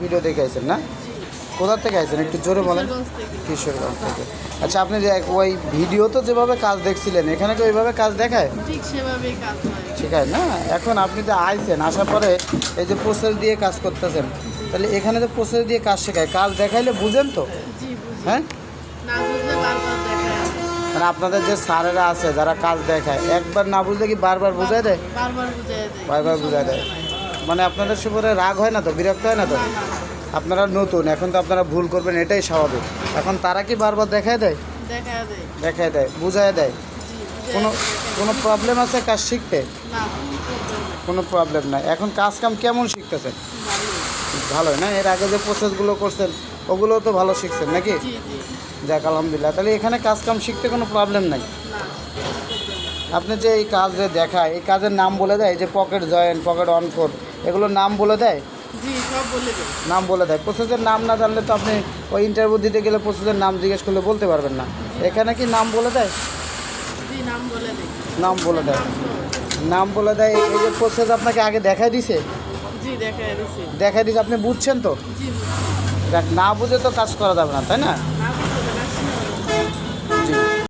Video দেখে আইছেন না? কোথা থেকে আইছেন একটু জোরে বলেন। কিশোরগঞ্জ থেকে। কিশোরগঞ্জ থেকে। আচ্ছা, আপনি যে ওই ভিডিও তো যেভাবে কাজ দেখছিলেন, এখানে কি ওইভাবে কাজ দেখায়? ঠিক সেভাবেই কাজ হয়। শিখায় না? এখন আপনি যে আইছেন, আসার পরে এই যে প্রসেস দিয়ে কাজ করতেছেন, তাহলে এখানে তো প্রসেস দিয়ে কাজ শেখায়, কাজ দেখাইলে বুঝেন তো? জি বুঝি। হ্যাঁ, না বুঝলে বারবার দেখায়। মানে আপনাদের যে স্যারেরা আছে যারা কাজ দেখায়, একবার না বুঝলে কি বারবার বুঝাই দেয়? বারবার বুঝাই দেয়। বারবার বুঝাই দেয়। মানে আপনাদের সুপরে রাগ হয় না তো, বিরক্ত হয় না তো? না, না, আপনারা নতুন, এখন তো আপনারা ভুল করবেন, এটাই স্বাভাবিক। এখন তারা কি বারবার দেখায় দেয়? দেখায় দেয়। দেখায় দেয়, বুঝায় দেয়। জি, বুঝায় কোনো দেয়। কোনো প্রবলেম আছে কাজ শিখতে? না, problem নেই। কোনো প্রবলেম নাই। এখন কাজ কাম কেমন শিখতেছেন? ভালোই। ভালোই না? এর আগে যে প্রসেসগুলো করছেন ওগুলো তো ভালো শিখছেন নাকি? জি, জি। যাক আলহামদুলিল্লাহ। তাহলে এখানে কাজ কাম শিখতে কোনো প্রবলেম নাই। না, আপনি যে এই কাজ যে দেখায়, এই কাজের নাম বলে দেয়, যে pocket joint, pocket on code, এগুলোর নাম বলে দেয়? জি, সব বলে দেয়। নাম বলে দেয়। প্রসেসের নাম না জানলে তো আপনি ওই ইন্টারভিউ দিতে গেলে প্রসেসের নাম জিজ্ঞেস করলে বলতে পারবেন না। এখানে কি নাম বলে দেয়? জি, নাম বলে দেয়। নাম বলে দেয়। নাম সহ। নাম বলে দেয়। এই যে প্রসেস আপনাকে আগে দেখাই দিছে, জি, দেখায় দিছে। দেখাই দিছে, আপনি বুঝছেন তো? জি, বুঝি। দেখ, না বুঝে তো কাজ করা যাবে না, তাই না? না বুঝলে